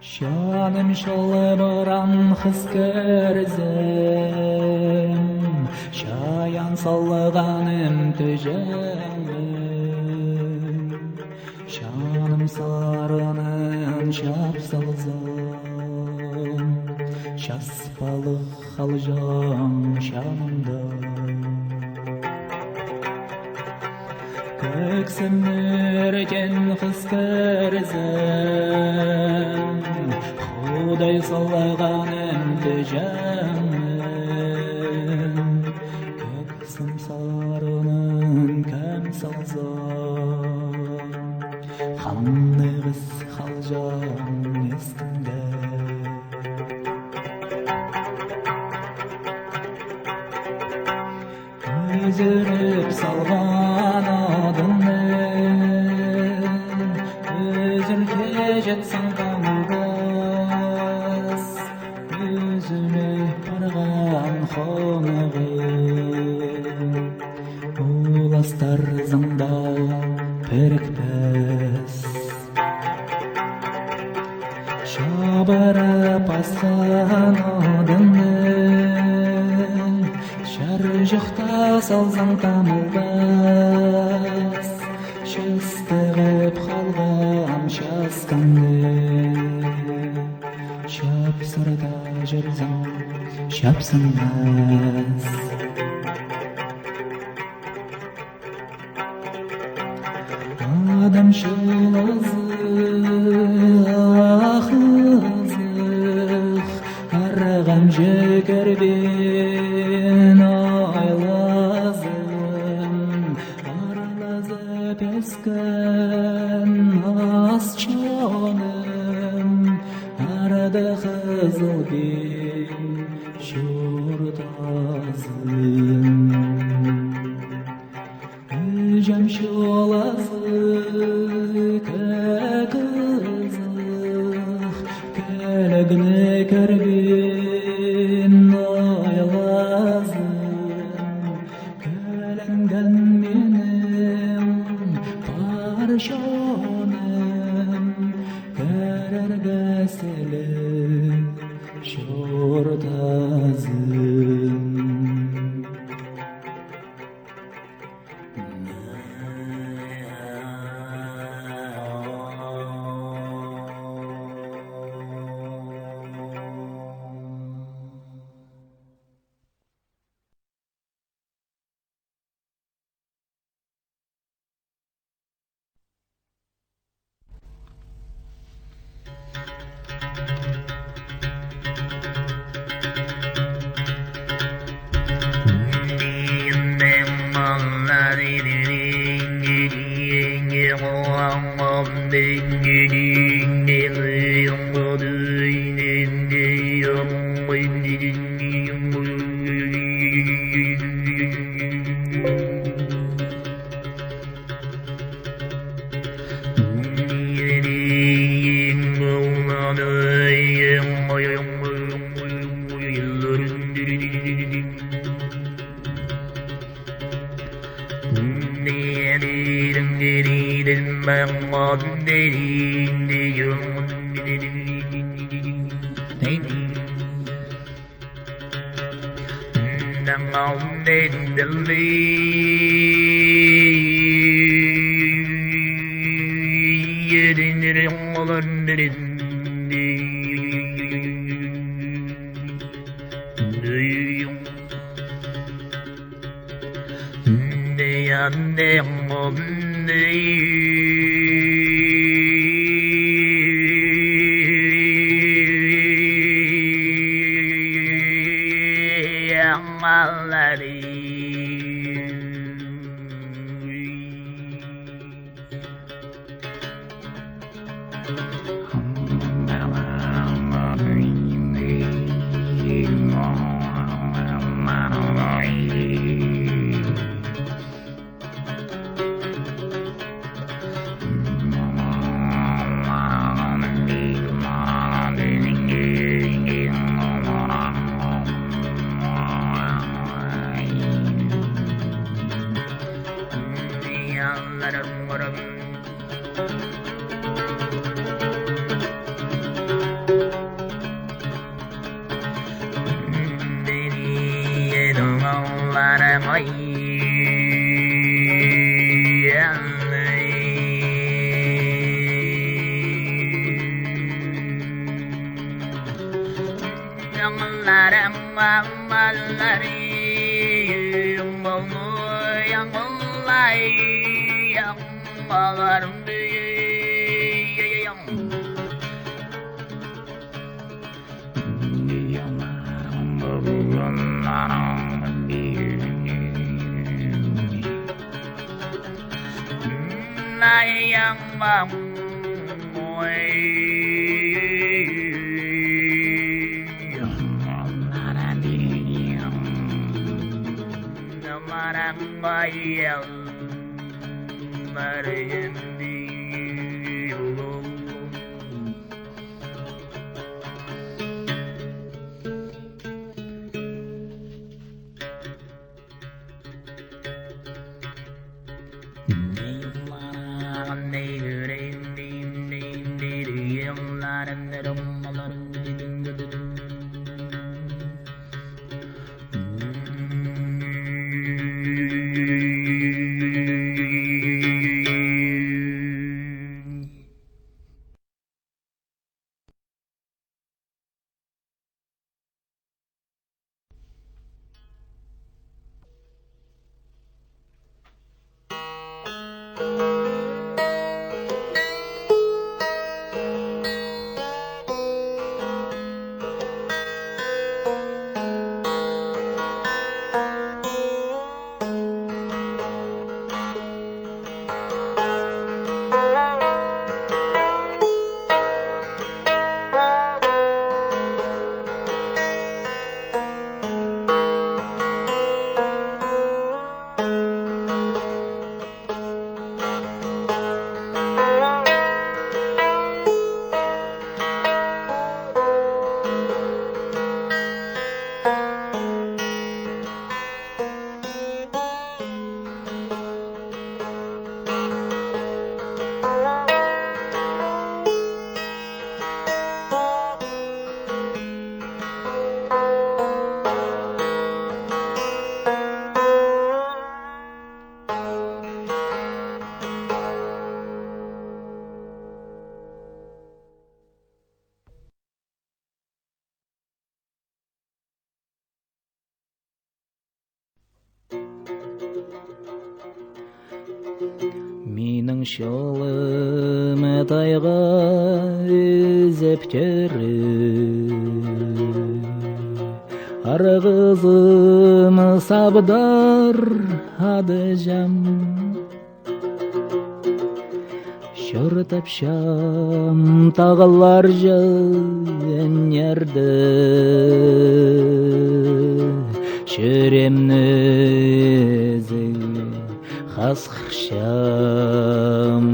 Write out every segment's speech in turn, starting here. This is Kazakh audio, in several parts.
Şanım şalvaran hız kerzem, şayan sallanım tücem. Şanım sarının şap salzam, şaspalık halcam şanımda. Köksüm erken hız kerzem, Xuday sallanım tücem. Köksüm sarının kəm salzam, Xannığız halcam estimde. Özürüp salgan adını, Özürke jetsin kamılgaz, Özürüp bargan xonağı, Ulastar zında perikpes. Şabara pasgan adını, Şarjıqta salzan tamılgaz, Şastығып қалғам шасқанды. Шапсырда жүрзім, шапсынмас. Адамшыл ақызық, Арғам жекербен айлазым, Аралазып ескен ас чоным, Арада қызыл бен жұртазым. Ücem şolazık kızık, Kelegini kerbin aylazım. Kelengen benim parşanım, Kererge selip şortazım. Менің жолым тайға үзіп арғызым сабдар адыжам шүртапшам тағылар жөнерді шүремні хасқыршам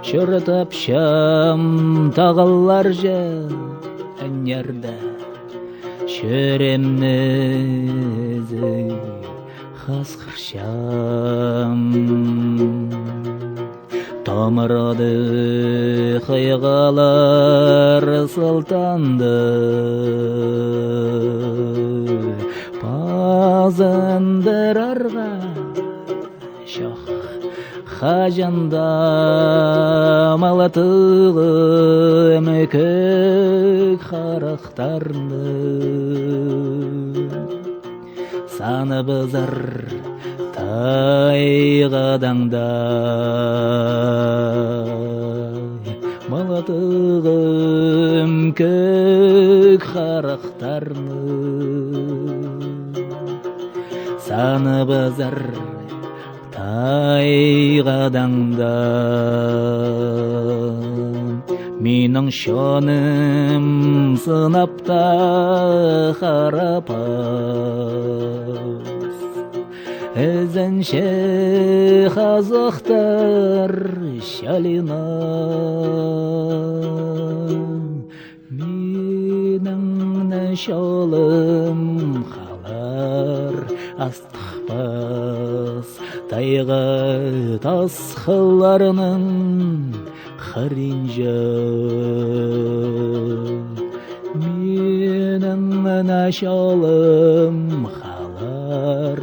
шүртапшам тағылар жөнерді шүремні хасқыршам Тамырады қайғалар сылтанды Пазындырарға шоқ қажында малатылым көк қарақтарны Саны бұзыр тайғадаңда малатығым көк қарақтарны Саны бұзыр тайғадаңда Менің шоным сынапта қарапас Өзінше қазақтар шалина Менің нәшолым қалар астықпас Тайға тасқыларының қыринжы Менің нәшолым қалар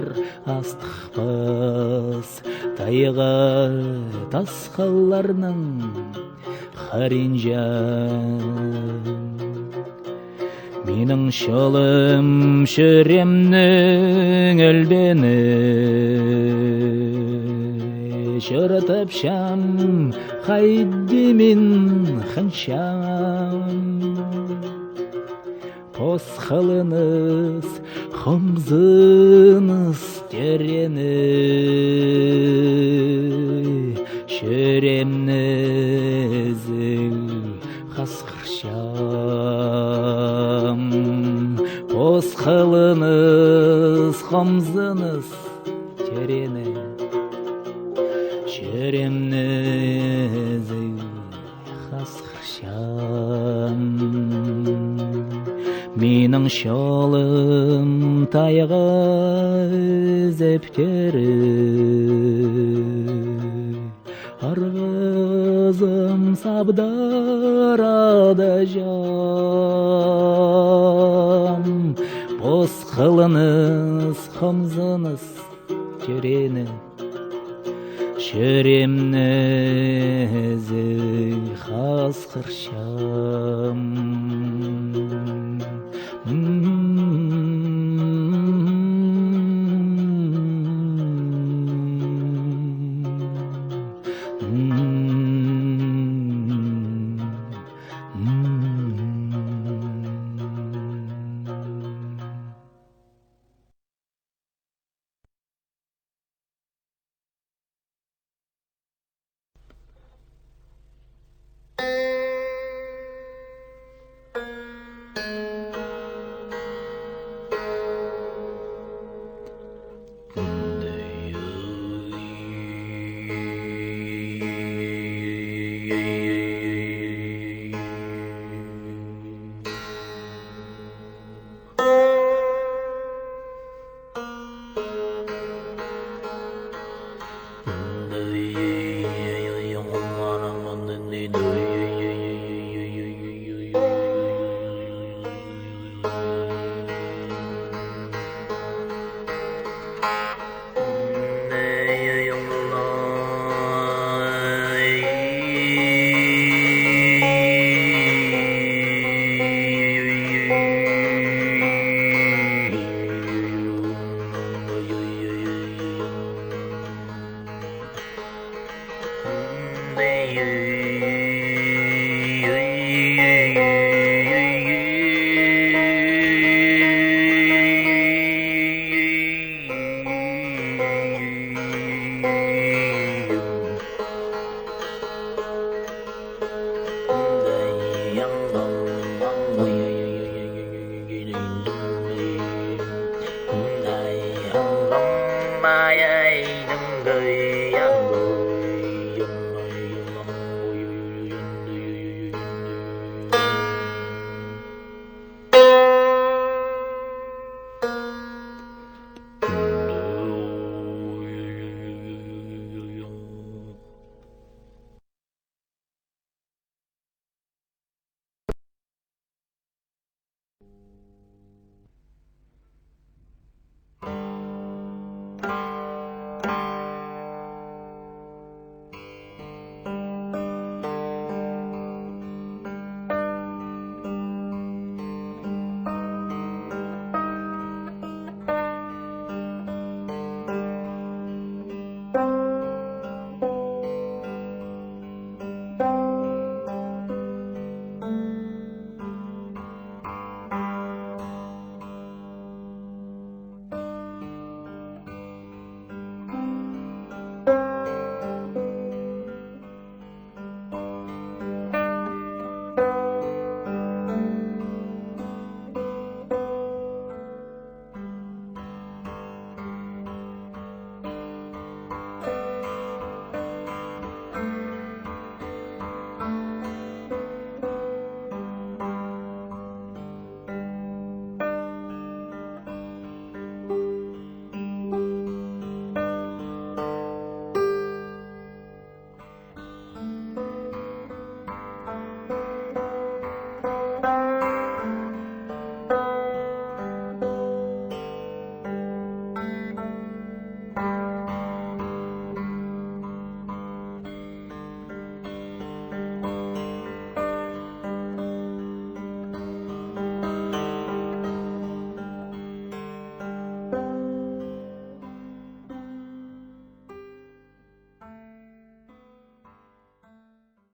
астықпас Тайға тасқыларының қыринжы менің шылым шіремнің әлбені жыртып шам хайди мен ханшам посхылыныз хымзыныз терені шіремнізіл хасқыршам посхылыныз хымзыныз терені шіремнізіл хасқыршам менің шолым тайғы зептері арғызым сабдарада жам бос қылыныз қымзыныз терені шіремнізі қасқыршам